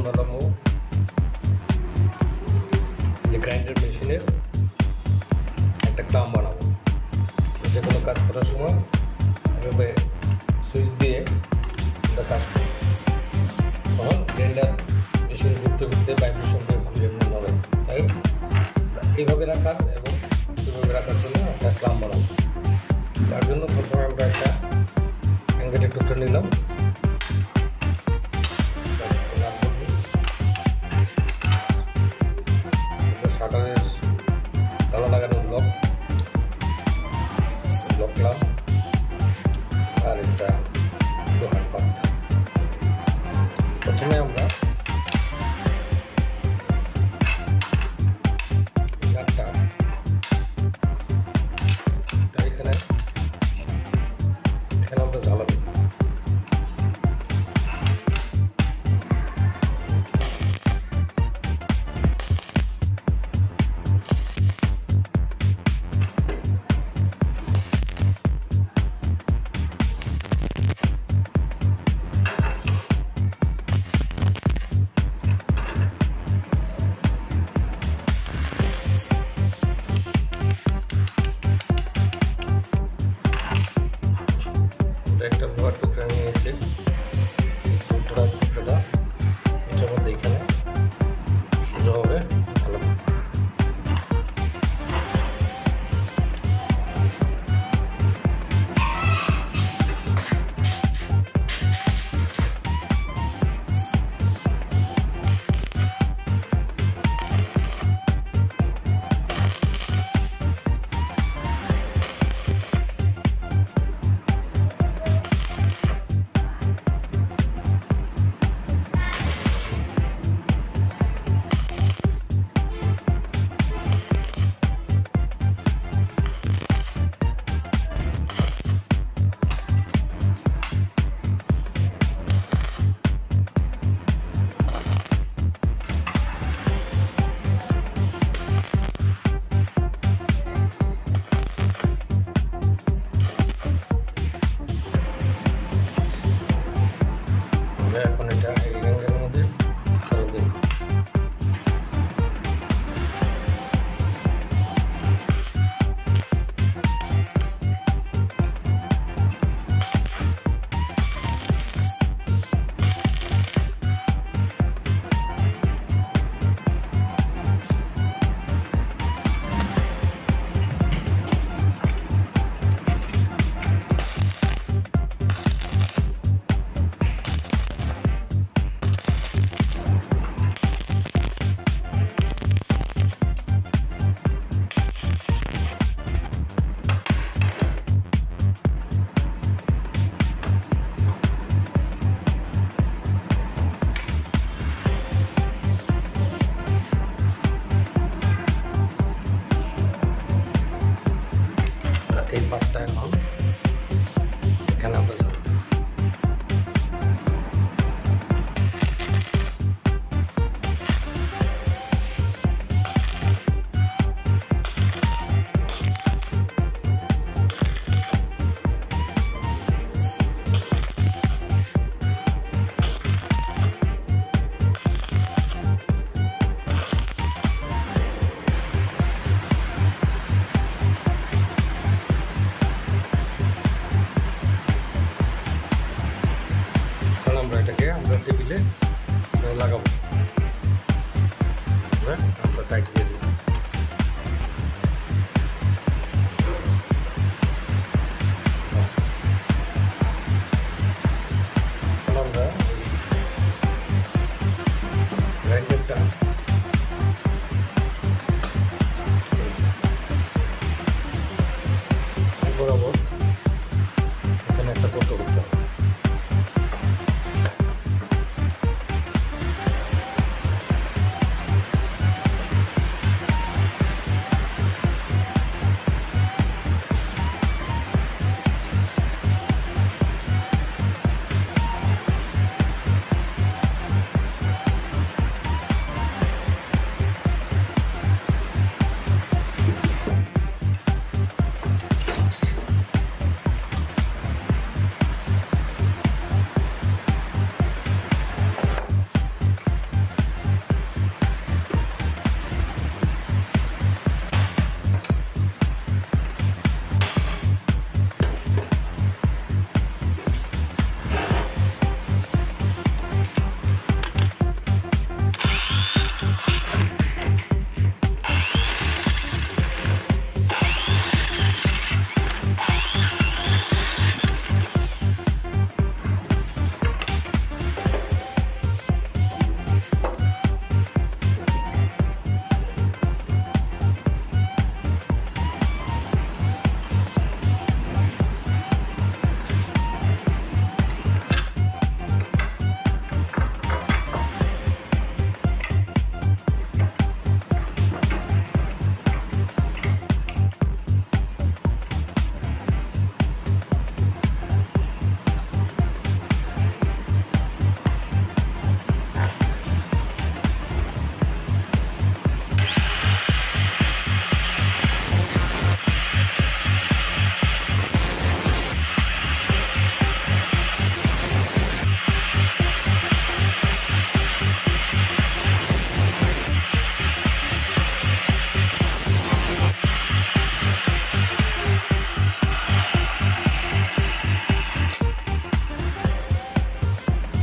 বানাবো যে গ্রাইন্ডার মেশিনের একটা ক্লাম বানাবো। যে কোনো কাজ করার সময় এভাবে সুইচ দিয়ে আমরা কাজ করি, তখন গ্রাইন্ডার মেশিন ঘুরতে ঘুরতে ভাইব্রেশন দিয়ে ঘুরে হবে। তাই এইভাবে রাখার এবং এইভাবে রাখার জন্য একটা ক্লাম বানাবো। তার জন্য প্রথমে আমরা একটা অ্যাঙ্গেল টুকটা নিলাম, শাটারের তালা লাগানোর ব্লক ক্লাম আর একটা লোহার পাত। প্রথমে আমরা নাটটা এখানে আমরা ঝালা দিই। একটা লোহার টুকরা নিয়েছি, টুকরাটা এটার মধ্যে এখানে সোজাভাবে ভালো এখন এটা এই রঙের মধ্যে ফেলে দিই। এই পাতটা এখন এখানে আমরা ধরব। এটাকে আমরা টেবিলে লাগাবো, আমরা টাইট